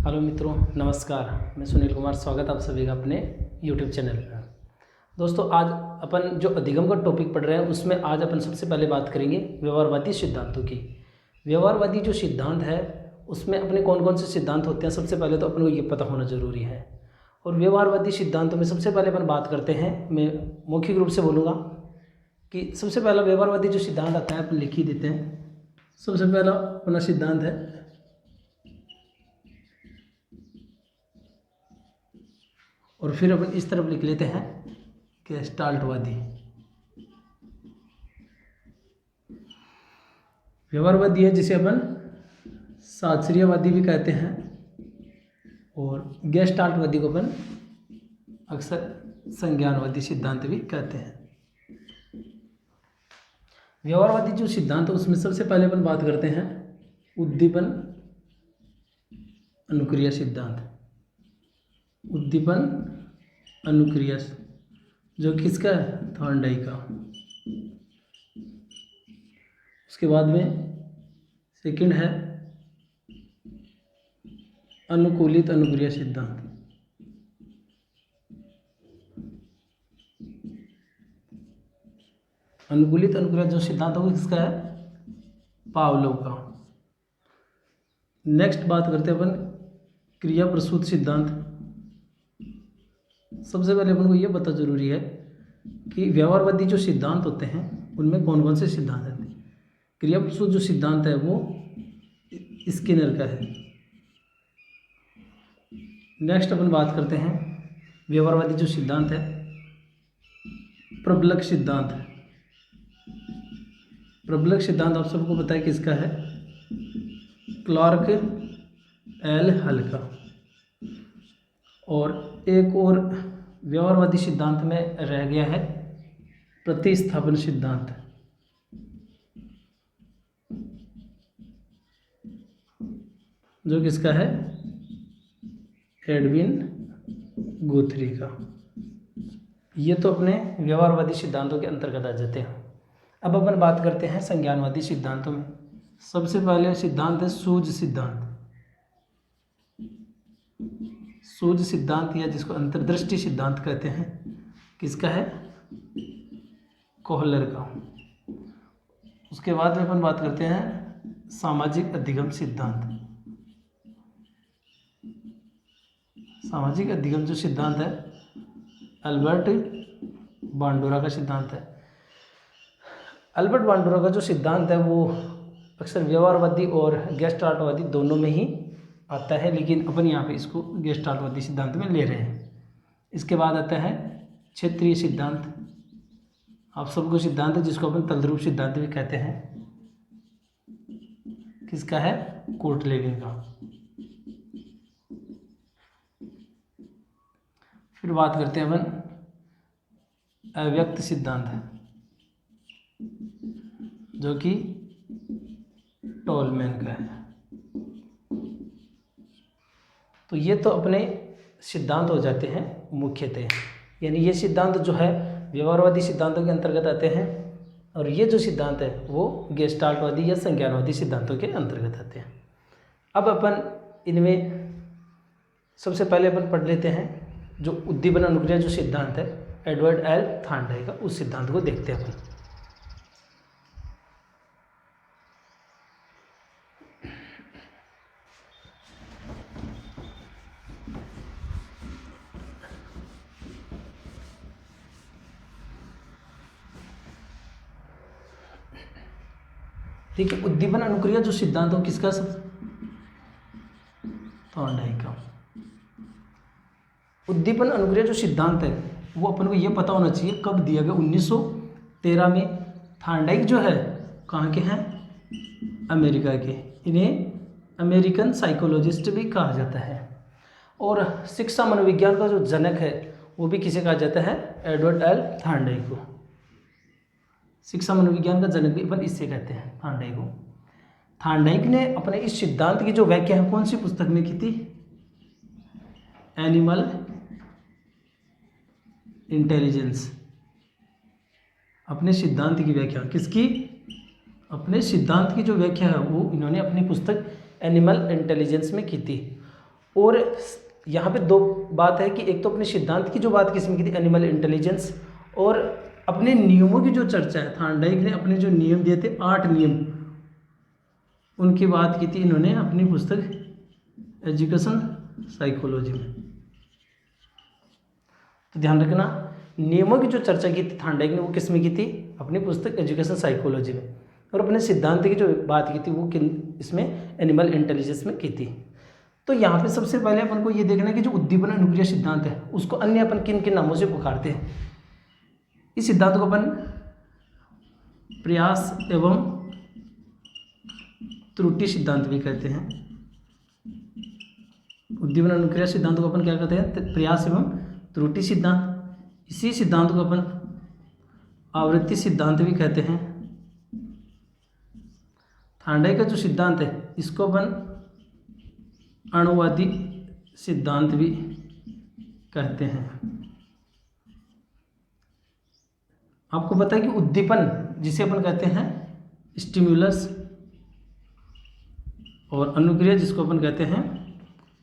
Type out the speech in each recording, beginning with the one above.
Hello मित्रों, नमस्कार। मैं सुनील कुमार, स्वागत आप सभी का अपने यूट्यूब चैनल पर। दोस्तों, आज अपन जो अधिगम का टॉपिक पढ़ रहे हैं उसमें आज अपन सबसे पहले बात करेंगे व्यवहारवादी सिद्धांतों की। व्यवहारवादी जो सिद्धांत है उसमें अपने कौन कौन से सिद्धांत होते हैं, सबसे पहले तो अपन को ये पता होना ज़रूरी है। और व्यवहारवादी सिद्धांतों में सबसे पहले अपन बात करते हैं, मैं मौखिक रूप से बोलूँगा कि सबसे पहला व्यवहारवादी जो सिद्धांत आता है अपन लिख ही देते हैं। सबसे पहला अपना सिद्धांत है और फिर अपन इस तरफ लिख लेते हैं गेस्टाल्टवादी। व्यवहारवादी है जिसे अपन शास्त्रीयवादी भी कहते हैं और गेस्टाल्टवादी को अपन अक्सर संज्ञानवादी सिद्धांत भी कहते हैं। व्यवहारवादी जो सिद्धांत है उसमें सबसे पहले अपन बात करते हैं उद्दीपन अनुक्रिया सिद्धांत। उद्दीपन अनुक्रिया जो किसका है, थॉर्नडाइक का। उसके बाद में सेकंड है अनुकूलित अनुक्रिया सिद्धांत। अनुकूलित अनुक्रिया जो सिद्धांत है किसका है, पावलोव का। नेक्स्ट बात करते हैं अपन क्रिया प्रसूत सिद्धांत। सबसे पहले अपन को ये पता जरूरी है कि व्यवहारवादी जो सिद्धांत होते हैं उनमें कौन कौन से सिद्धांत आते हैं। क्रिया प्रसूत जो सिद्धांत है वो स्किनर का है। नेक्स्ट अपन बात करते हैं व्यवहारवादी जो सिद्धांत है प्रबलक सिद्धांत। प्रबलक सिद्धांत आप सबको पता है किसका है, क्लार्क एल हल का। और एक और व्यवहारवादी सिद्धांत में रह गया है प्रतिस्थापन सिद्धांत। जो किसका है, एडविन गुथरी का। ये तो अपने व्यवहारवादी सिद्धांतों के अंतर्गत आ जाते हैं। अब अपन बात करते हैं संज्ञानवादी सिद्धांतों में। सबसे पहले सिद्धांत है सूझ सिद्धांत। सूझ सिद्धांत या जिसको अंतर्दृष्टि सिद्धांत कहते हैं किसका है, कोहलर का। उसके बाद में अपन बात करते हैं सामाजिक अधिगम सिद्धांत। सामाजिक अधिगम जो सिद्धांत है अल्बर्ट बांडुरा का सिद्धांत है। अल्बर्ट बांडुरा का जो सिद्धांत है वो अक्सर व्यवहारवादी और गेस्टाल्टवादी दोनों में ही आता है, लेकिन अपन यहाँ पे इसको गेस्टाल्टवादी सिद्धांत में ले रहे हैं। इसके बाद आता है क्षेत्रीय सिद्धांत। आप सबको सिद्धांत है जिसको अपन तलद्रुप सिद्धांत भी कहते हैं, किसका है, कोर्टलेविन का। फिर बात करते हैं अपन अव्यक्त सिद्धांत है जो कि टोलमैन का है। तो ये तो अपने सिद्धांत हो जाते हैं मुख्यतः, यानी ये सिद्धांत जो है व्यवहारवादी सिद्धांतों के अंतर्गत आते हैं और ये जो सिद्धांत है वो गेस्टाल्टवादी या संज्ञानवादी सिद्धांतों के अंतर्गत आते हैं। अब अपन इनमें सबसे पहले अपन पढ़ लेते हैं जो उद्दीपन अनुक्रिया जो सिद्धांत है एडवर्ड एल थॉर्नडाइक का, उस सिद्धांत को देखते हैं अपन। ठीक है, उद्दीपन अनुक्रिया जो सिद्धांत हो किसका, सब थॉर्नडाइक का। उद्दीपन अनुक्रिया जो सिद्धांत है वो अपन को ये पता होना चाहिए कब दिया गया, 1913 में। थॉर्नडाइक जो है कहाँ के हैं, अमेरिका के। इन्हें अमेरिकन साइकोलॉजिस्ट भी कहा जाता है। और शिक्षा मनोविज्ञान का जो जनक है वो भी किसे कहा जाता है, एडवर्ड एल थॉर्नडाइक को। शिक्षा मनोविज्ञान का जनक भी अपन इससे कहते हैं थॉर्नडाइक को। थॉर्नडाइक ने अपने इस सिद्धांत की जो व्याख्या है कौन सी पुस्तक में की थी, एनिमल इंटेलिजेंस। अपने सिद्धांत की व्याख्या किसकी, अपने सिद्धांत की जो व्याख्या है वो इन्होंने अपनी पुस्तक एनिमल इंटेलिजेंस में की थी। और यहाँ पे दो बात है कि एक तो अपने सिद्धांत की जो बात किसमें की थी, एनिमल इंटेलिजेंस, और अपने नियमों की जो चर्चा है, थार्नडाइक ने अपने जो नियम दिए थे 8 नियम, उनकी बात की थी इन्होंने अपनी पुस्तक एजुकेशन साइकोलॉजी में। तो ध्यान रखना, नियमों की जो चर्चा की थी थार्नडाइक ने वो किस में की थी, अपनी पुस्तक एजुकेशन साइकोलॉजी में, और अपने सिद्धांत की जो बात की थी वो किन इसमें एनिमल इंटेलिजेंस में की थी। तो यहाँ पे सबसे पहले अपन को ये देखना है कि जो उद्दीपन अनुक्रिया सिद्धांत है उसको अन्य अपन किन किन नामों से पुकारते हैं। इस सिद्धांत को अपन प्रयास एवं त्रुटि सिद्धांत भी कहते हैं। उद्दीपन अनुक्रिया सिद्धांत को अपन क्या कहते हैं, प्रयास एवं त्रुटि सिद्धांत। इसी सिद्धांत को अपन आवृत्ति सिद्धांत भी कहते हैं। थार्नडाइक का जो सिद्धांत है इसको अपन अणुवादी सिद्धांत भी कहते हैं। आपको पता है कि उद्दीपन जिसे अपन कहते हैं स्टिम्युलस, और अनुक्रिया जिसको अपन कहते हैं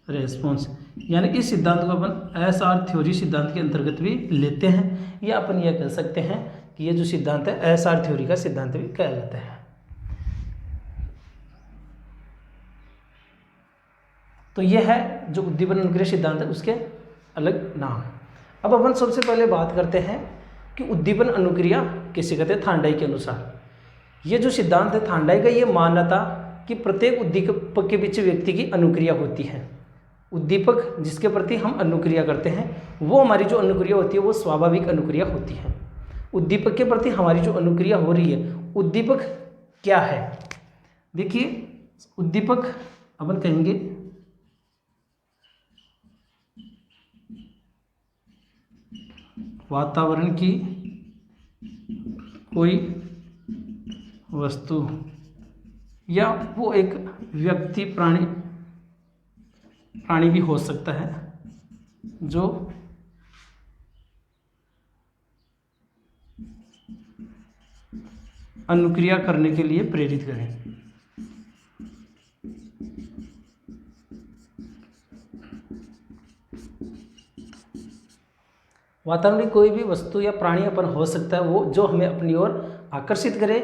रेस्पॉन्स, यानी इस सिद्धांत को अपन एसआर थ्योरी सिद्धांत के अंतर्गत भी लेते हैं, या अपन यह कह सकते हैं कि ये जो सिद्धांत है एसआर थ्योरी का सिद्धांत भी कहलाता है। तो यह है जो उद्दीपन अनुक्रिया सिद्धांत है उसके अलग नाम। अब अपन सबसे पहले बात करते हैं कि उद्दीपन अनुक्रिया किसे कहते हैं। थार्नडाइक के अनुसार ये जो सिद्धांत है थार्नडाइक का, ये मान्यता कि प्रत्येक उद्दीपक के बीच व्यक्ति की अनुक्रिया होती है। उद्दीपक जिसके प्रति हम अनुक्रिया करते हैं वो हमारी जो अनुक्रिया होती है वो स्वाभाविक अनुक्रिया होती है। उद्दीपक के प्रति हमारी जो अनुक्रिया हो रही है, उद्दीपक क्या है, देखिए उद्दीपक अपन कहेंगे वातावरण की कोई वस्तु या वो एक व्यक्ति प्राणी भी हो सकता है जो अनुक्रिया करने के लिए प्रेरित करें। वातावरण की कोई भी वस्तु या प्राणी अपन हो सकता है वो जो हमें अपनी ओर आकर्षित करे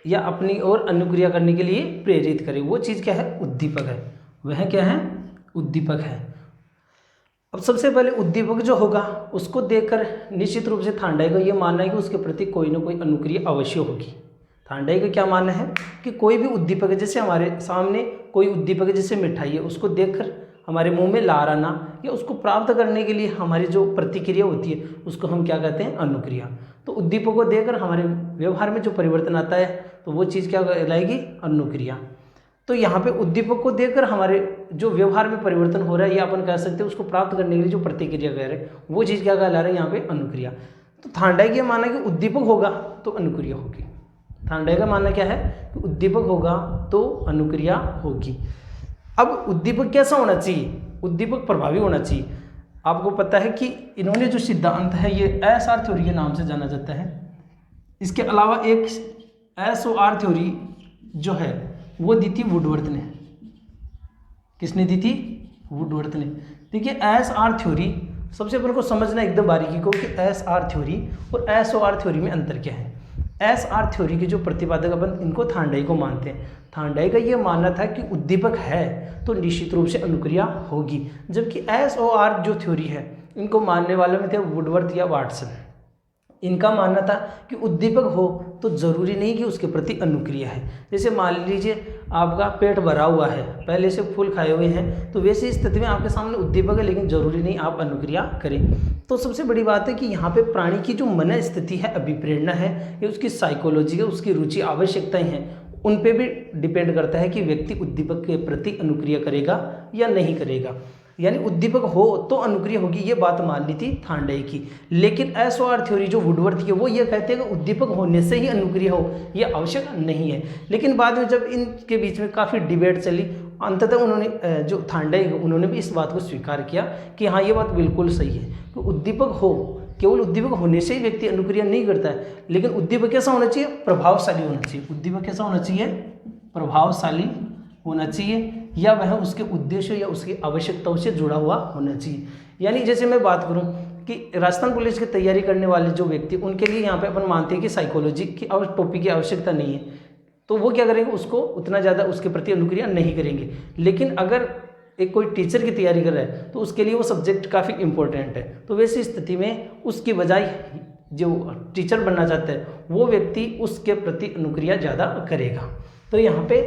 या अपनी ओर अनुक्रिया करने के लिए प्रेरित करे, वो चीज़ क्या है, उद्दीपक है। वह क्या है, उद्दीपक है। अब सबसे पहले उद्दीपक जो होगा उसको देखकर निश्चित रूप से थार्नडाइक का ये मानना है कि उसके प्रति कोई ना कोई अनुक्रिया अवश्य होगी। थार्नडाइक का क्या मानना है कि कोई भी उद्दीपक है, जैसे हमारे सामने कोई उद्दीपक है जैसे मिठाई है, उसको देखकर हमारे मुंह में लार आना या उसको प्राप्त करने के लिए हमारी जो प्रतिक्रिया होती है उसको हम क्या कहते हैं, अनुक्रिया। तो उद्दीपक को देखकर हमारे व्यवहार में जो परिवर्तन आता है तो वो चीज़ क्या कहलाएगी, अनुक्रिया। तो यहाँ पे उद्दीपक को देखकर हमारे जो व्यवहार में परिवर्तन हो रहा है या अपन कह सकते हैं उसको प्राप्त करने के लिए जो प्रतिक्रिया कर रहे हैं वो चीज़ क्या कहला रहा है, यहाँ पे अनुक्रिया। तो थार्नडाइक ये माना कि उद्दीपक होगा तो अनुक्रिया होगी। थार्नडाइक का मानना क्या है कि उद्दीपक होगा तो अनुक्रिया होगी। अब उद्दीपक कैसा होना चाहिए, उद्दीपक प्रभावी होना चाहिए। आपको पता है कि इन्होंने जो सिद्धांत है ये एसआर थ्योरी के नाम से जाना जाता है। इसके अलावा एक एसओआर थ्योरी जो है वो दी थी वुडवर्थ ने। किसने दी थी, वुडवर्थ ने। देखिए एसआर थ्योरी सबसे अपन को समझना एकदम बारीकी को कि एसआर थ्योरी और एसओआर थ्योरी में अंतर क्या है। एसआर थ्योरी के जो प्रतिपादक अपन इनको थार्नडाइक को मानते हैं। थार्नडाइक का ये मानना था कि उद्दीपक है तो निश्चित रूप से अनुक्रिया होगी, जबकि एसओआर जो थ्योरी है इनको मानने वालों में थे वुडवर्थ या वाटसन। इनका मानना था कि उद्दीपक हो तो ज़रूरी नहीं कि उसके प्रति अनुक्रिया है। जैसे मान लीजिए आपका पेट भरा हुआ है, पहले से फूल खाए हुए हैं, तो वैसे स्थिति में आपके सामने उद्दीपक है लेकिन ज़रूरी नहीं आप अनुक्रिया करें। तो सबसे बड़ी बात है कि यहाँ पे प्राणी की जो मन स्थिति है, अभिप्रेरणा है, या उसकी साइकोलॉजी है, उसकी रुचि आवश्यकताएं हैं, उन पे भी डिपेंड करता है कि व्यक्ति उद्दीपक के प्रति अनुक्रिया करेगा या नहीं करेगा। यानी उद्दीपक हो तो अनुक्रिया होगी, ये बात मान ली थी थार्नडाइक की। लेकिन एसओआर थ्योरी जो वुडवर्थ की वो ये कहते हैं कि उद्दीपक होने से ही अनुक्रिया हो ये आवश्यक नहीं है। लेकिन बाद में जब इनके बीच में काफ़ी डिबेट चली, अंततः उन्होंने जो थार्नडाइक उन्होंने भी इस बात को स्वीकार किया कि हाँ ये बात बिल्कुल सही है कि उद्दीपक हो, केवल उद्दीपक होने से ही व्यक्ति अनुक्रिया नहीं करता है, लेकिन उद्दीपक कैसा होना चाहिए, प्रभावशाली होना चाहिए। उद्दीपक कैसा होना चाहिए, प्रभावशाली होना चाहिए। या वह उसके उद्देश्य या उसकी आवश्यकताओं से जुड़ा हुआ होना चाहिए। यानी जैसे मैं बात करूं कि राजस्थान पुलिस की तैयारी करने वाले जो व्यक्ति, उनके लिए यहाँ पे अपन मानते हैं कि साइकोलॉजी की टॉपिक की आवश्यकता नहीं है, तो वो क्या करेंगे, उसको उतना ज़्यादा उसके प्रति अनुक्रिया नहीं करेंगे। लेकिन अगर एक कोई टीचर की तैयारी कर रहा है तो उसके लिए वो सब्जेक्ट काफ़ी इंपॉर्टेंट है, तो वैसी स्थिति में उसकी बजाय जो टीचर बनना चाहता है वो व्यक्ति उसके प्रति अनुक्रिया ज़्यादा करेगा। तो यहाँ पे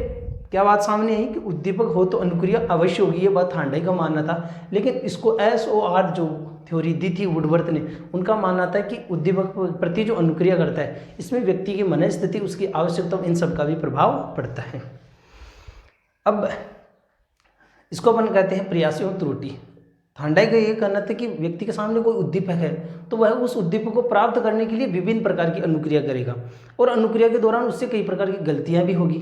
क्या बात सामने आई कि उद्दीपक हो तो अनुक्रिया अवश्य होगी, ये बात थांडाई का मानना था। लेकिन इसको SOR जो थ्योरी दी थी वुडवर्थ ने, उनका मानना था कि उद्दीपक प्रति जो अनुक्रिया करता है इसमें व्यक्ति की मनस्थिति, उसकी आवश्यकता, इन सब का भी प्रभाव पड़ता है। अब इसको अपन कहते हैं प्रयास एवं त्रुटि। थांडाई का ये कहना था कि व्यक्ति के सामने कोई उद्दीपक है तो वह उस उद्दीपक को प्राप्त करने के लिए विभिन्न प्रकार की अनुक्रिया करेगा, और अनुक्रिया के दौरान उससे कई प्रकार की गलतियां भी होगी,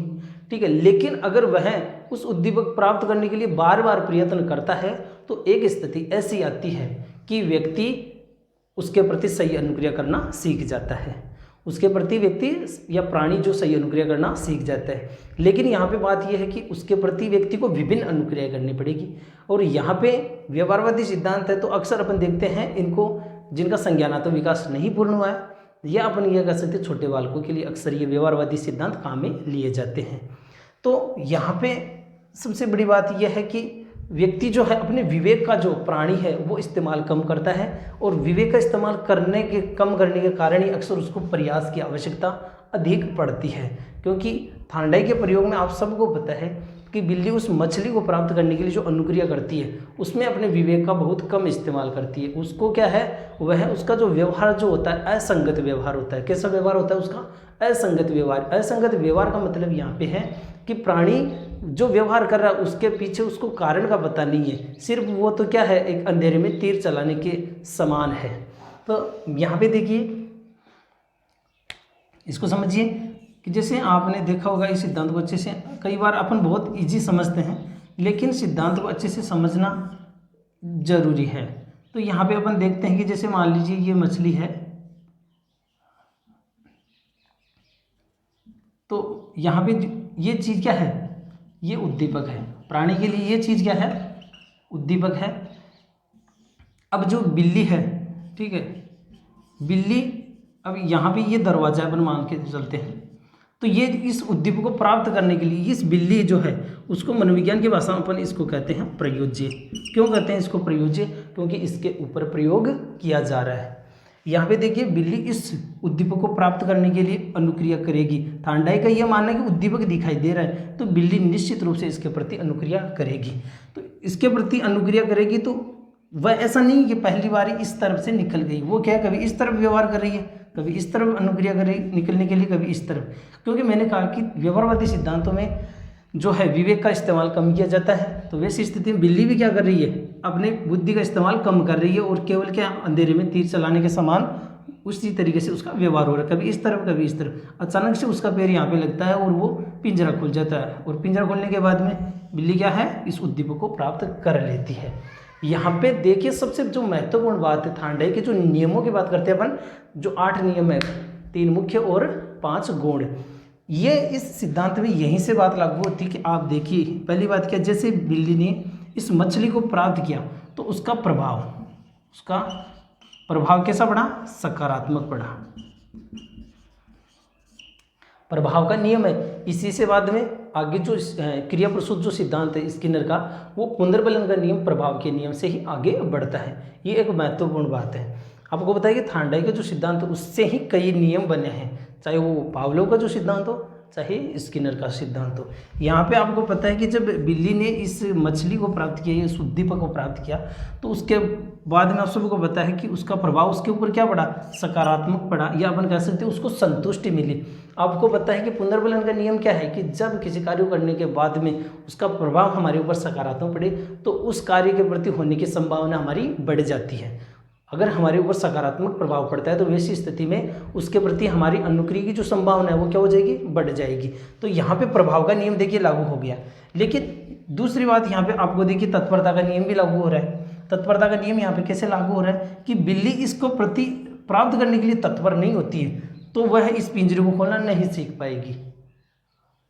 ठीक है। लेकिन अगर वह उस उद्दीपक प्राप्त करने के लिए बार बार प्रयत्न करता है तो एक स्थिति ऐसी आती है कि व्यक्ति उसके प्रति सही अनुक्रिया करना सीख जाता है, उसके प्रति व्यक्ति या प्राणी जो सही अनुक्रिया करना सीख जाता है। लेकिन यहाँ पे बात यह है कि उसके प्रति व्यक्ति को विभिन्न अनुक्रिया करनी पड़ेगी, और यहाँ पे व्यवहारवादी सिद्धांत है तो अक्सर अपन देखते हैं इनको जिनका संज्ञानात्मक विकास नहीं पूर्ण हुआ है, या अपन यह कह सकते हैं छोटे बालकों के लिए अक्सर ये व्यवहारवादी सिद्धांत काम में लिए जाते हैं। तो यहाँ पे सबसे बड़ी बात यह है कि व्यक्ति जो है अपने विवेक का जो प्राणी है वो इस्तेमाल कम करता है, और विवेक का इस्तेमाल कम करने के कारण ही अक्सर उसको प्रयास की आवश्यकता अधिक पड़ती है। क्योंकि थांडाई के प्रयोग में आप सबको पता है कि बिल्ली उस मछली को प्राप्त करने के लिए जो अनुक्रिया करती है उसमें अपने विवेक का बहुत कम इस्तेमाल करती है। उसको क्या है, वह उसका जो व्यवहार जो होता है असंगत व्यवहार होता है। कैसा व्यवहार होता है उसका? असंगत व्यवहार। असंगत व्यवहार का मतलब यहाँ पे है कि प्राणी जो व्यवहार कर रहा है उसके पीछे उसको कारण का पता नहीं है, सिर्फ वो तो क्या है, एक अंधेरे में तीर चलाने के समान है। तो यहाँ पे देखिए, इसको समझिए कि जैसे आपने देखा होगा इस सिद्धांत को अच्छे से, कई बार अपन बहुत इजी समझते हैं लेकिन सिद्धांत को अच्छे से समझना जरूरी है। तो यहाँ पे अपन देखते हैं कि जैसे मान लीजिए ये मछली है, तो यहाँ पे ये चीज़ क्या है, ये उद्दीपक है। प्राणी के लिए ये चीज़ क्या है, उद्दीपक है। अब जो बिल्ली है, ठीक है, बिल्ली, अब यहाँ पे ये दरवाजा अपन मान के चलते हैं, तो ये इस उद्दीपक को प्राप्त करने के लिए इस बिल्ली जो है उसको मनोविज्ञान की भाषा में अपन इसको कहते हैं प्रयोज्य। क्यों कहते हैं इसको प्रयोज्य? क्योंकि इसके ऊपर प्रयोग किया जा रहा है। यहाँ पे देखिए, बिल्ली इस उद्दीपक को प्राप्त करने के लिए अनुक्रिया करेगी। थांडाई का यह मानना है कि उद्दीपक दिखाई दे रहा है तो बिल्ली निश्चित रूप से इसके प्रति अनुक्रिया करेगी। तो इसके प्रति अनुक्रिया करेगी तो वह ऐसा नहीं कि पहली बार इस तरफ से निकल गई, वो क्या कभी इस तरफ व्यवहार कर रही है, कभी इस तरफ अनुक्रिया कर रही निकलने के लिए, कभी इस तरफ। क्योंकि मैंने कहा कि व्यवहारवादी सिद्धांतों में जो है विवेक का इस्तेमाल कम किया जाता है, तो वैसी स्थिति में बिल्ली भी क्या कर रही है, अपने बुद्धि का इस्तेमाल कम कर रही है और केवल क्या, अंधेरे में तीर चलाने के समान उसी तरीके से उसका व्यवहार हो रहा है, कभी इस तरफ कभी इस तरफ। अचानक से उसका पैर यहाँ पे लगता है और वो पिंजरा खुल जाता है, और पिंजरा खोलने के बाद में बिल्ली क्या है, इस उद्दीपक को प्राप्त कर लेती है। यहाँ पे देखिए, सबसे जो महत्वपूर्ण बात है, थांडाई के जो नियमों की बात करते हैं अपन, जो 8 नियम है, 3 मुख्य और 5 गौण, ये इस सिद्धांत में यहीं से बात लागू होती है कि आप देखिए, पहली बात क्या, जैसे बिल्ली ने इस मछली को प्राप्त किया तो उसका प्रभाव कैसा बढ़ा, सकारात्मक बढ़ा। प्रभाव का नियम है। इसी से बाद में आगे जो क्रिया प्रसूत जो सिद्धांत है स्किनर का, वो पुनर्बलन का नियम प्रभाव के नियम से ही आगे बढ़ता है। ये एक महत्वपूर्ण बात है। आपको बताया कि थांडाई का जो सिद्धांत है उससे ही कई नियम बने हैं, चाहे वो पावलोव का जो सिद्धांत हो चाहे स्किनर का सिद्धांत हो। यहाँ पे आपको पता है कि जब बिल्ली ने इस मछली को प्राप्त किया, इस उद्दीपक को प्राप्त किया, तो उसके बाद में आप सबको पता है कि उसका प्रभाव उसके ऊपर क्या पड़ा, सकारात्मक पड़ा, या अपन कह सकते हैं उसको संतुष्टि मिली। आपको पता है कि पुनर्बलन का नियम क्या है कि जब किसी कार्य करने के बाद में उसका प्रभाव हमारे ऊपर सकारात्मक पड़े तो उस कार्य के प्रति होने की संभावना हमारी बढ़ जाती है। अगर हमारे ऊपर सकारात्मक प्रभाव पड़ता है तो वैसी स्थिति में उसके प्रति हमारी अनुक्रिया की जो संभावना है वो क्या हो जाएगी, बढ़ जाएगी। तो यहाँ पे प्रभाव का नियम देखिए लागू हो गया। लेकिन दूसरी बात यहाँ पे आपको देखिए तत्परता का नियम भी लागू हो रहा है। तत्परता का नियम यहाँ पे कैसे लागू हो रहा है कि बिल्ली इसको प्रति प्राप्त करने के लिए तत्पर नहीं होती है तो वह इस पिंजरे को खोलना नहीं सीख पाएगी।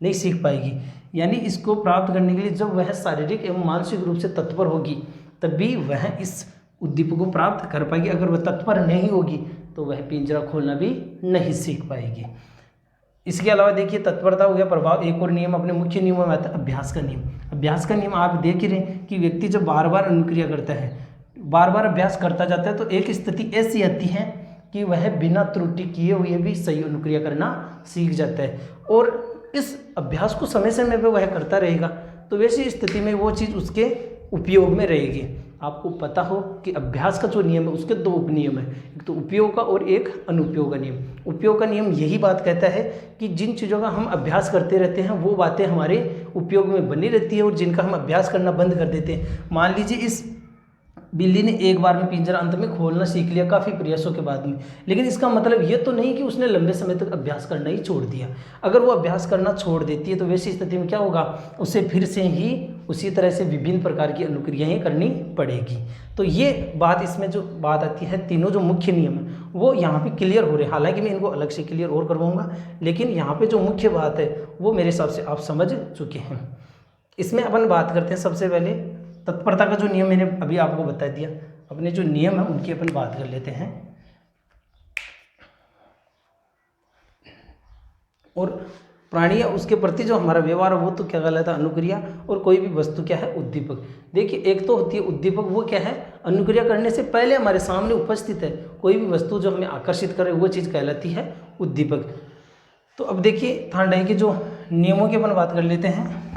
नहीं सीख पाएगी। यानी इसको प्राप्त करने के लिए जब वह शारीरिक एवं मानसिक रूप से तत्पर होगी तभी वह इस उद्दीपक को प्राप्त कर पाएगी। अगर वह तत्पर नहीं होगी तो वह पिंजरा खोलना भी नहीं सीख पाएगी। इसके अलावा देखिए, तत्परता हो गया प्रभाव। एक और नियम अपने मुख्य नियमों में आता है अभ्यास का नियम। अभ्यास का नियम आप देख ही रहे हैं कि व्यक्ति जब बार बार अनुक्रिया करता है, बार बार अभ्यास करता जाता है, तो एक स्थिति ऐसी आती है कि वह बिना त्रुटि किए हुए भी सही अनुक्रिया करना सीख जाता है। और इस अभ्यास को समय समय पर वह करता रहेगा तो वैसी स्थिति में वो चीज़ उसके उपयोग में रहेगी। आपको पता हो कि अभ्यास का जो नियम है उसके दो उपनियम है, एक तो उपयोग का और एक अनुपयोग का नियम। उपयोग का नियम यही बात कहता है कि जिन चीज़ों का हम अभ्यास करते रहते हैं वो बातें हमारे उपयोग में बनी रहती है, और जिनका हम अभ्यास करना बंद कर देते हैं। मान लीजिए इस बिल्ली ने एक बार में पिंजरा अंत में खोलना सीख लिया काफ़ी प्रयासों के बाद में, लेकिन इसका मतलब ये तो नहीं कि उसने लंबे समय तक अभ्यास करना ही छोड़ दिया। अगर वो अभ्यास करना छोड़ देती है तो वैसी स्थिति में क्या होगा, उसे फिर से ही उसी तरह से विभिन्न प्रकार की अनुक्रियाएं करनी पड़ेगी। तो ये बात, इसमें जो बात आती है, तीनों जो मुख्य नियम है वो यहाँ पे क्लियर हो रहे हैं। हालांकि मैं इनको अलग से क्लियर और करवाऊंगा, लेकिन यहाँ पे जो मुख्य बात है वो मेरे हिसाब से आप समझ चुके हैं। इसमें अपन बात करते हैं सबसे पहले तत्परता का जो नियम मैंने अभी आपको बता दिया। अपने जो नियम है उनकी अपन बात कर लेते हैं। और प्राणी या उसके प्रति जो हमारा व्यवहार है वो तो क्या कहलाता है अनुक्रिया, और कोई भी वस्तु क्या है उद्दीपक। देखिए, एक तो होती है उद्दीपक, वो क्या है अनुक्रिया करने से पहले हमारे सामने उपस्थित है कोई भी वस्तु जो हमें आकर्षित करे, वो चीज़ कहलाती है उद्दीपक। तो अब देखिए, थार्डाई के जो नियमों की अपन बात कर लेते हैं।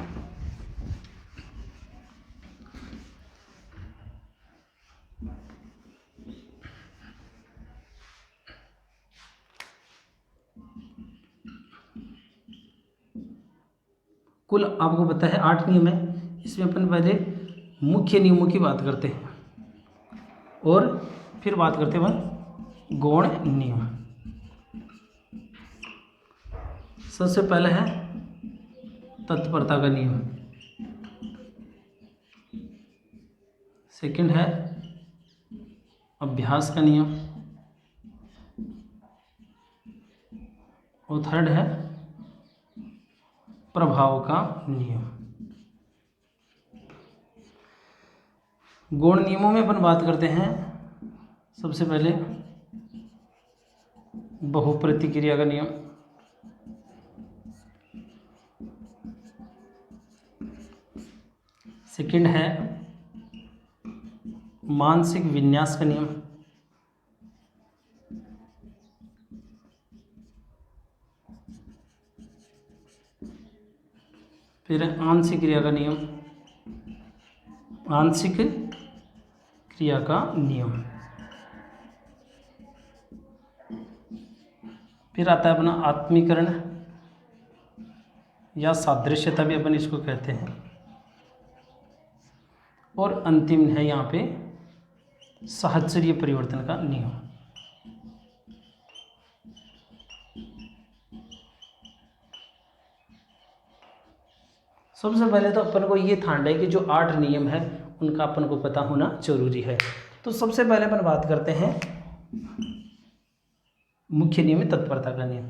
कुल आपको पता है 8 नियम है। इसमें अपन पहले मुख्य नियमों की बात करते हैं और फिर बात करते हैं अपन गौण नियम। सबसे पहले है तत्परता का नियम, सेकंड है अभ्यास का नियम, और थर्ड है प्रभाव का नियम। गौण नियमों में अपन बात करते हैं सबसे पहले बहुप्रतिक्रिया का नियम, सेकंड है मानसिक विन्यास का नियम, फिर आंशिक क्रिया का नियम, आंशिक क्रिया का नियम, फिर आता है अपना आत्मीकरण या सादृश्यता भी अपन इसको कहते हैं, और अंतिम है यहाँ पे साहचर्य परिवर्तन का नियम। सबसे पहले तो अपन को ये थार्डाई के जो 8 नियम है उनका अपन को पता होना जरूरी है। तो सबसे पहले अपन बात करते हैं मुख्य नियम तत्परता का नियम।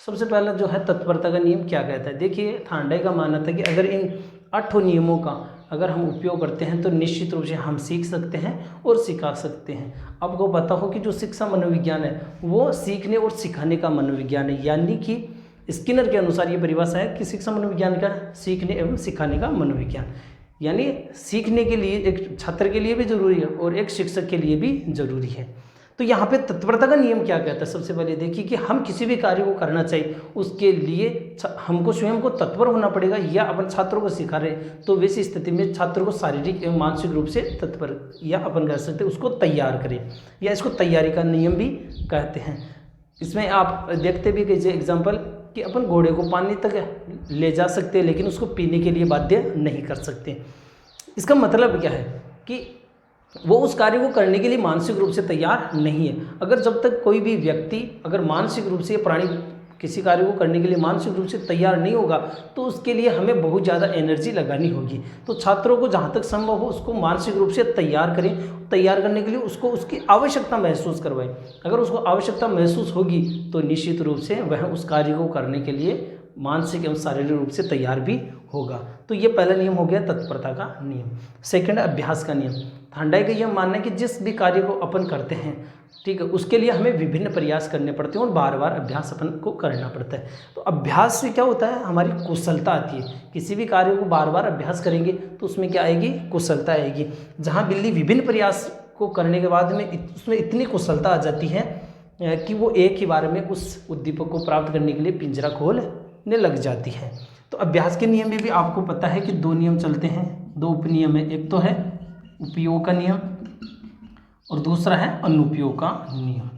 सबसे पहला जो है तत्परता का नियम क्या कहता है, देखिए थार्डाई का मानना था कि अगर इन 8 नियमों का अगर हम उपयोग करते हैं तो निश्चित रूप से हम सीख सकते हैं और सिखा सकते हैं। आपको पता हो कि जो शिक्षा मनोविज्ञान है वो सीखने और सिखाने का मनोविज्ञान है, यानी कि स्किनर के अनुसार ये परिभाषा है कि शिक्षा मनोविज्ञान का सीखने एवं सिखाने का मनोविज्ञान, यानी सीखने के लिए एक छात्र के लिए भी जरूरी है और एक शिक्षक के लिए भी जरूरी है। तो यहाँ पे तत्परता का नियम क्या कहता है, सबसे पहले देखिए कि हम किसी भी कार्य को करना चाहिए उसके लिए हमको स्वयं को तत्पर होना पड़ेगा, या अपन छात्रों को सिखा रहे तो वैसी स्थिति में छात्रों को शारीरिक एवं मानसिक रूप से तत्पर, या अपन कह सकते हैं उसको तैयार करें, या इसको तैयारी का नियम भी कहते हैं। इसमें आप देखते भी कैसे एग्जाम्पल कि अपन घोड़े को पानी तक ले जा सकते हैं लेकिन उसको पीने के लिए बाध्य नहीं कर सकते। इसका मतलब क्या है कि वो उस कार्य को करने के लिए मानसिक रूप से तैयार नहीं है। अगर जब तक कोई भी व्यक्ति अगर मानसिक रूप से प्राणी किसी कार्य को करने के लिए मानसिक रूप से तैयार नहीं होगा तो उसके लिए हमें बहुत ज़्यादा एनर्जी लगानी होगी। तो छात्रों को जहाँ तक संभव हो उसको मानसिक रूप से तैयार करें, तैयार करने के लिए उसको उसकी आवश्यकता महसूस करवाएं। अगर उसको आवश्यकता महसूस होगी तो निश्चित रूप से वह उस कार्य को करने के लिए मानसिक एवं शारीरिक रूप से तैयार भी होगा। तो ये पहला नियम हो गया तत्परता का नियम। सेकंड, अभ्यास का नियम। थांडाई का यह मानना है कि जिस भी कार्य को अपन करते हैं, ठीक है, उसके लिए हमें विभिन्न प्रयास करने पड़ते हैं और बार बार अभ्यास अपन को करना पड़ता है। तो अभ्यास से क्या होता है, हमारी कुशलता आती है। किसी भी कार्य को बार बार अभ्यास करेंगे तो उसमें क्या आएगी, कुशलता आएगी। जहाँ बिल्ली विभिन्न प्रयास को करने के बाद में उसमें इतनी कुशलता आ जाती है कि वो एक ही बार में उस उद्दीपक को प्राप्त करने के लिए पिंजरा खोलने लग जाती है। तो अभ्यास के नियम में भी आपको पता है कि दो नियम चलते हैं, दो उपनियम है। एक तो है उपयोग का नियम और दूसरा है अनुपयोग का नियम।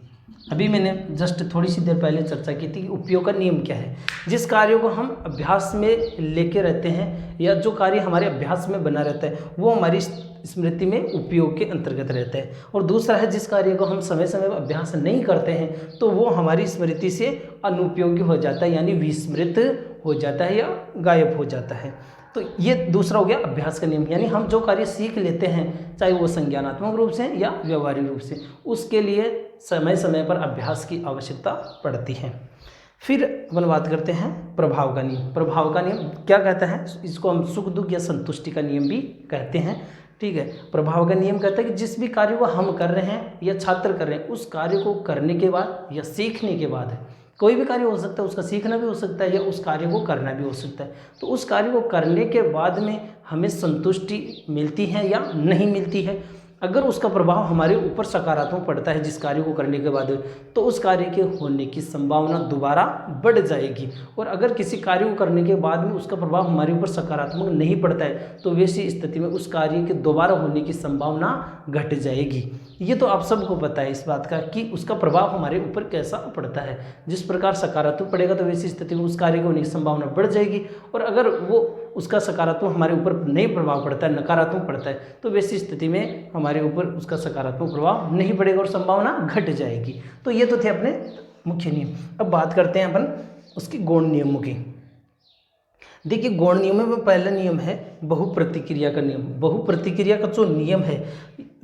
अभी मैंने जस्ट थोड़ी सी देर पहले चर्चा की थी कि उपयोग का नियम क्या है। जिस कार्य को हम अभ्यास में लेके रहते हैं या जो कार्य हमारे अभ्यास में बना रहता है वो हमारी स्मृति में उपयोग के अंतर्गत रहता है। और दूसरा है जिस कार्य को हम समय समय पर अभ्यास नहीं करते हैं तो वो हमारी स्मृति से अनुपयोगी हो जाता है, यानी विस्मृत हो जाता है या गायब हो जाता है। तो ये दूसरा हो गया अभ्यास का नियम, यानी हम जो कार्य सीख लेते हैं चाहे वो संज्ञानात्मक रूप से या व्यवहारिक रूप से, उसके लिए समय समय पर अभ्यास की आवश्यकता पड़ती है। फिर अपन बात करते हैं प्रभाव का नियम। प्रभाव का नियम क्या कहता है, इसको हम सुख दुख या संतुष्टि का नियम भी कहते हैं, ठीक है। प्रभाव का नियम कहता है कि जिस भी कार्य को हम कर रहे हैं या छात्र कर रहे हैं, उस कार्य को करने के बाद या सीखने के बाद, कोई भी कार्य हो सकता है, उसका सीखना भी हो सकता है या उस कार्य को करना भी हो सकता है, तो उस कार्य को करने के बाद में हमें संतुष्टि मिलती है या नहीं मिलती है। अगर उसका प्रभाव हमारे ऊपर सकारात्मक पड़ता है जिस कार्य को करने के बाद, तो उस कार्य के होने की संभावना दोबारा बढ़ जाएगी। और अगर किसी कार्य को करने के बाद में उसका प्रभाव हमारे ऊपर सकारात्मक नहीं पड़ता है तो वैसी स्थिति में उस कार्य के दोबारा होने की संभावना घट जाएगी। ये तो आप सबको पता है इस बात का कि उसका प्रभाव हमारे ऊपर कैसा पड़ता है। जिस प्रकार सकारात्मक पड़ेगा तो वैसी स्थिति में उस कार्य को होने की संभावना बढ़ जाएगी, और अगर वो उसका सकारात्मक हमारे ऊपर नहीं प्रभाव पड़ता है, नकारात्मक पड़ता है, तो वैसी स्थिति में हमारे ऊपर उसका सकारात्मक प्रभाव नहीं पड़ेगा और संभावना घट जाएगी। तो ये तो थे अपने मुख्य नियम। अब बात करते हैं अपन उसके गौण नियमों की। देखिए, गौण नियमों में पहला नियम है बहुप्रतिक्रिया का नियम। बहुप्रतिक्रिया का जो नियम है,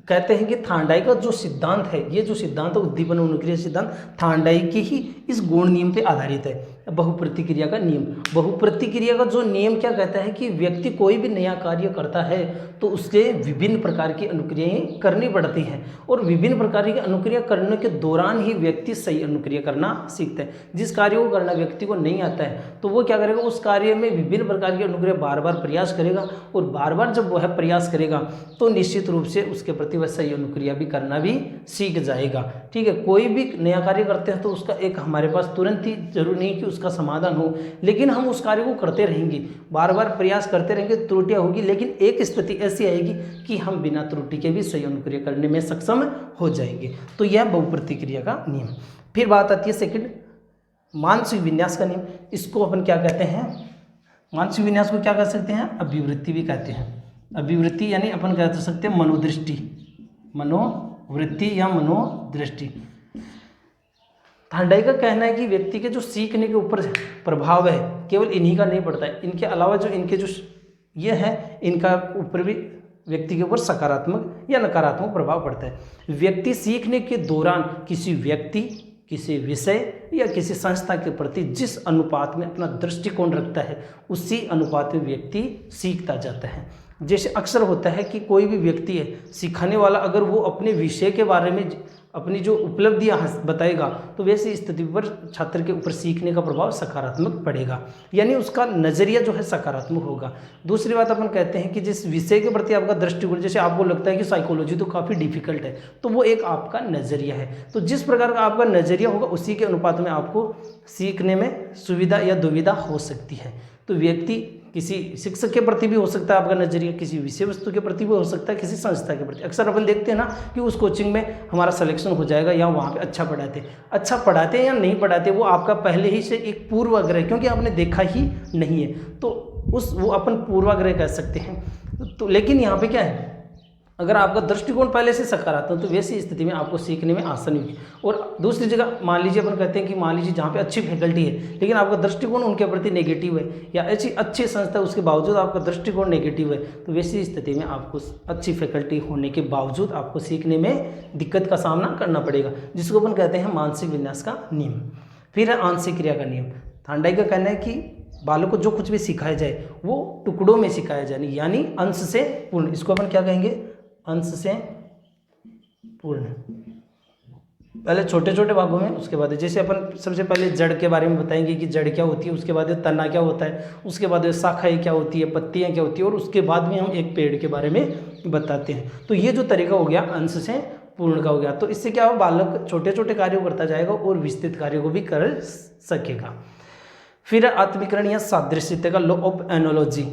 कहते हैं कि थांडाई का जो सिद्धांत है, ये जो सिद्धांत है उद्दीपन अनुक्रिया सिद्धांत, थांडाई की ही इस गुण नियम पे आधारित है। बहुप्रतिक्रिया का नियम, बहुप्रतिक्रिया का जो नियम क्या कहता है कि व्यक्ति कोई भी नया कार्य करता है तो उससे विभिन्न प्रकार की अनुक्रियाएं करनी पड़ती हैं, और विभिन्न प्रकार की अनुक्रिया करने के दौरान ही व्यक्ति सही अनुक्रिया करना सीखता है। जिस कार्य को करना व्यक्ति को नहीं आता है तो वो क्या करेगा, उस कार्य में विभिन्न प्रकार की अनुक्रिया बार बार प्रयास करेगा, और बार बार जब वह प्रयास करेगा तो निश्चित रूप से उसके प्रति वह सही अनुक्रिया भी करना भी सीख जाएगा। ठीक है, कोई भी नया कार्य करते हैं तो उसका एक हमारे पास तुरंत ही जरूरी नहीं कि उसका समाधान हो, लेकिन हम उस कार्य को करते रहेंगे, बार बार प्रयास करते रहेंगे, त्रुटियां होगी, लेकिन एक स्थिति ऐसी आएगी कि हम बिना त्रुटि के भी सही अनुक्रिया करने में सक्षम हो जाएंगे। तो यह बहुप्रतिक्रिया का नियम। फिर बात आती है सेकंड, मानसिक विन्यास का नियम। इसको अपन क्या कहते हैं, मानसिक विन्यास को क्या कह सकते हैं, अभिवृत्ति भी कहते हैं। अभिवृत्ति यानी अपन कह सकते हैं मनोदृष्टि, मनोवृत्ति या मनोदृष्टि। थांडाई का कहना है कि व्यक्ति के जो सीखने के ऊपर प्रभाव है केवल इन्हीं का नहीं पड़ता है, इनके अलावा जो इनके जो ये है इनका ऊपर भी व्यक्ति के ऊपर सकारात्मक या नकारात्मक प्रभाव पड़ता है। व्यक्ति सीखने के दौरान किसी व्यक्ति, किसी विषय या किसी संस्था के प्रति जिस अनुपात में अपना दृष्टिकोण रखता है उसी अनुपात में व्यक्ति सीखता जाता है। जैसे अक्सर होता है कि कोई भी व्यक्ति है सिखाने वाला, अगर वो अपने विषय के बारे में अपनी जो उपलब्धियां बताएगा तो वैसी स्थिति पर छात्र के ऊपर सीखने का प्रभाव सकारात्मक पड़ेगा, यानी उसका नज़रिया जो है सकारात्मक होगा। दूसरी बात अपन कहते हैं कि जिस विषय के प्रति आपका दृष्टिकोण, जैसे आपको लगता है कि साइकोलॉजी तो काफ़ी डिफिकल्ट है, तो वो एक आपका नज़रिया है। तो जिस प्रकार का आपका नज़रिया होगा उसी के अनुपात में आपको सीखने में सुविधा या दुविधा हो सकती है। तो व्यक्ति किसी शिक्षक के प्रति भी हो सकता है आपका नजरिया, किसी विषय वस्तु के प्रति भी हो सकता है, किसी संस्था के प्रति। अक्सर अपन देखते हैं ना कि उस कोचिंग में हमारा सिलेक्शन हो जाएगा या वहाँ पे अच्छा पढ़ाते हैं या नहीं पढ़ाते, वो आपका पहले ही से एक पूर्वाग्रह, क्योंकि आपने देखा ही नहीं है तो वो अपन पूर्वाग्रह कह सकते हैं। तो लेकिन यहाँ पे क्या है, अगर आपका दृष्टिकोण पहले से सकारात्मक तो वैसी स्थिति में आपको सीखने में आसानी होगी। और दूसरी जगह मान लीजिए अपन कहते हैं कि मान लीजिए जहाँ पे अच्छी फैकल्टी है लेकिन आपका दृष्टिकोण उनके प्रति नेगेटिव है, या ऐसी अच्छी संस्था उसके बावजूद आपका दृष्टिकोण नेगेटिव है, तो वैसी स्थिति में आपको अच्छी फैकल्टी होने के बावजूद आपको सीखने में दिक्कत का सामना करना पड़ेगा, जिसको अपन कहते हैं मानसिक विन्यास का नियम। फिर है आंशिक क्रिया का नियम। थांडाई का कहना है कि बालक को जो कुछ भी सिखाया जाए वो टुकड़ों में सिखाया जाए, यानी अंश से पूर्ण। इसको अपन क्या कहेंगे? अंश से पूर्ण। पहले छोटे छोटे भागों में, उसके बाद जैसे अपन सबसे पहले जड़ के बारे में बताएंगे कि जड़ क्या होती है, उसके बाद तना क्या होता है, उसके बाद शाखाएं क्या होती है, पत्तियां क्या होती है, और उसके बाद में हम एक पेड़ के बारे में बताते हैं। तो ये जो तरीका हो गया अंश से पूर्ण का हो गया। तो इससे क्या हो, बालक छोटे छोटे कार्यों करता जाएगा और विस्तृत कार्यों को भी कर सकेगा। फिर आत्मीकरण या सादृश्यता का लॉ ऑफ एनालॉजी।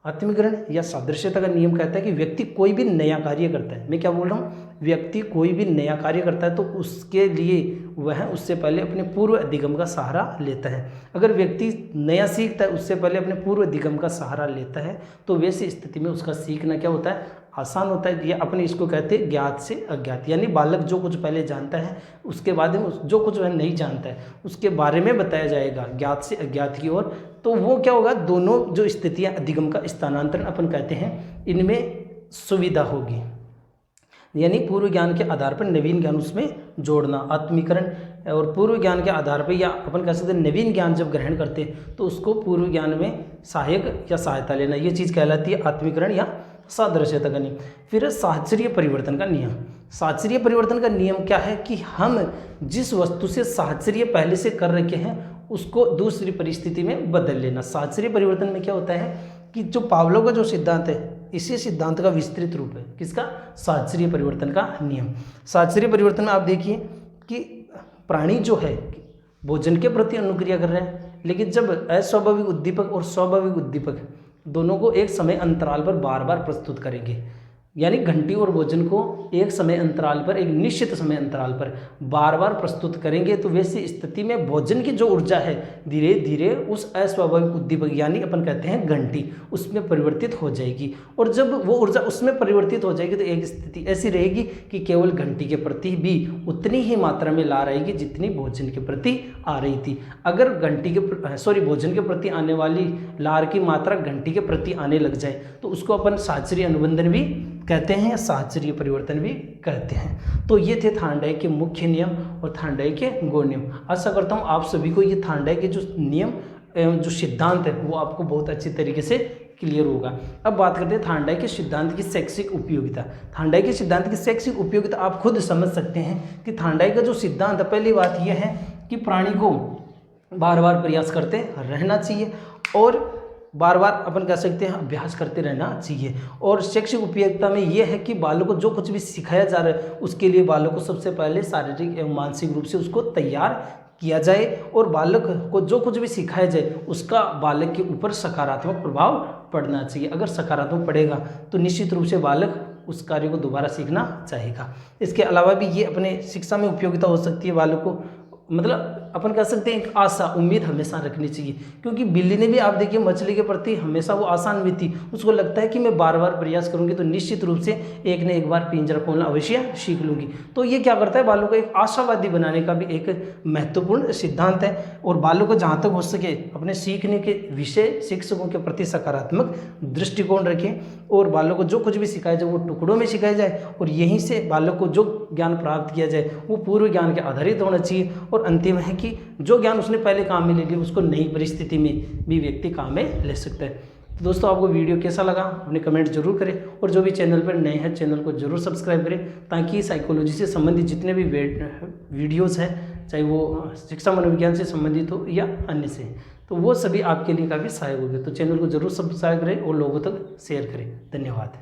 आत्मीकरण या सादृश्यता का नियम कहता है कि व्यक्ति कोई भी नया कार्य करता है, मैं क्या बोल रहा हूँ, व्यक्ति कोई भी नया कार्य करता है तो उसके लिए वह उससे पहले अपने पूर्व अधिगम का सहारा लेता है। अगर व्यक्ति नया सीखता है उससे पहले अपने पूर्व अधिगम का सहारा लेता है तो वैसी स्थिति में उसका सीखना क्या होता है, आसान होता है। या अपने इसको कहते हैं ज्ञात से अज्ञात, यानी बालक जो कुछ पहले जानता है उसके बाद में जो कुछ वह नहीं जानता है उसके बारे में बताया जाएगा ज्ञात से अज्ञात की ओर। तो वो क्या होगा, दोनों जो स्थितियाँ अधिगम का स्थानांतरण अपन कहते हैं, इनमें सुविधा होगी। यानी पूर्व ज्ञान के आधार पर नवीन ज्ञान उसमें जोड़ना, आत्मीकरण, और पूर्व ज्ञान के आधार पर, या अपन कह सकते हैं नवीन ज्ञान जब ग्रहण करते हैं तो उसको पूर्व ज्ञान में सहायक या सहायता लेना, ये चीज़ कहलाती है आत्मीकरण या सादृश्यता का नियम। फिर साहचर्य परिवर्तन का नियम। साहचर्य परिवर्तन का नियम क्या है कि हम जिस वस्तु से साहचर्य पहले से कर रखे हैं उसको दूसरी परिस्थिति में बदल लेना। साहचर्य परिवर्तन में क्या होता है कि जो पावलोव का जो सिद्धांत है, इसी सिद्धांत का विस्तृत रूप है, किसका, साहचर्य परिवर्तन का नियम। साहचर्य परिवर्तन में आप देखिए कि प्राणी जो है भोजन के प्रति अनुक्रिया कर रहे हैं, लेकिन जब अस्वाभाविक उद्दीपक और स्वाभाविक उद्दीपक दोनों को एक समय अंतराल पर बार बार प्रस्तुत करेंगे, यानी घंटी और भोजन को एक समय अंतराल पर, एक निश्चित समय अंतराल पर बार बार प्रस्तुत करेंगे, तो वैसी स्थिति में भोजन की जो ऊर्जा है धीरे धीरे उस अस्वाभाविक उद्दीपक, यानी अपन कहते हैं घंटी, उसमें परिवर्तित हो जाएगी। और जब वो ऊर्जा उसमें परिवर्तित हो जाएगी तो एक स्थिति ऐसी रहेगी कि केवल घंटी के प्रति भी उतनी ही मात्रा में ला रहेगी जितनी भोजन के प्रति आ रही थी। अगर भोजन के प्रति आने वाली लार की मात्रा घंटी के प्रति आने लग जाए तो उसको अपन साहचर्य अनुबंधन भी कहते हैं या साहचर्य परिवर्तन भी कहते हैं। तो ये थे थार्नडाइक के मुख्य नियम और थार्नडाइक के गौण नियम। आशा करता हूँ आप सभी को ये थार्नडाइक के जो नियम एवं जो सिद्धांत है वो आपको बहुत अच्छी तरीके से क्लियर होगा। अब बात करते हैं थार्नडाइक के सिद्धांत की शैक्षिक उपयोगिता। थार्नडाइक के सिद्धांत की शैक्षिक उपयोगिता आप खुद समझ सकते हैं कि थार्नडाइक का जो सिद्धांत है, पहली बात यह है कि प्राणी को बार बार प्रयास करते रहना चाहिए और बार बार अपन कह सकते हैं अभ्यास करते रहना चाहिए। और शैक्षिक उपयोगिता में यह है कि बालक को जो कुछ भी सिखाया जा रहा है उसके लिए बालक को सबसे पहले शारीरिक एवं मानसिक रूप से उसको तैयार किया जाए, और बालक को जो कुछ भी सिखाया जाए उसका बालक के ऊपर सकारात्मक प्रभाव पड़ना चाहिए। अगर सकारात्मक पड़ेगा तो निश्चित रूप से बालक उस कार्य को दोबारा सीखना चाहेगा। इसके अलावा भी ये अपने शिक्षा में उपयोगिता हो सकती है। बालक को मतलब अपन कह सकते हैं एक आशा, उम्मीद हमेशा रखनी चाहिए, क्योंकि बिल्ली ने भी आप देखिए मछली के प्रति हमेशा वो आसान भी थी, उसको लगता है कि मैं बार बार प्रयास करूंगी तो निश्चित रूप से एक न एक बार पिंजरा खोलना अवश्य सीख लूंगी। तो ये क्या करता है, बालों को एक आशावादी बनाने का भी एक महत्वपूर्ण सिद्धांत है। और बालों को जहाँ तक हो सके अपने सीखने के विषय शिक्षकों के प्रति सकारात्मक दृष्टिकोण रखें, और बालों को जो कुछ भी सिखाया जाए वो टुकड़ों में सिखाया जाए, और यहीं से बालक को जो ज्ञान प्राप्त किया जाए वो पूर्व ज्ञान के आधारित होना चाहिए। और अंतिम है कि जो ज्ञान उसने पहले काम में ले लिया उसको नई परिस्थिति में भी व्यक्ति काम में ले सकता है। तो दोस्तों आपको वीडियो कैसा लगा अपने कमेंट जरूर करें, और जो भी चैनल पर नए हैं चैनल को जरूर सब्सक्राइब करें, ताकि साइकोलॉजी से संबंधित जितने भी वीडियोज़ हैं, चाहे वो शिक्षा मनोविज्ञान से संबंधित हो या अन्य से, तो वो सभी आपके लिए काफ़ी सहायक होंगे। तो चैनल को जरूर सब्सक्राइब करें और लोगों तक शेयर करें। धन्यवाद।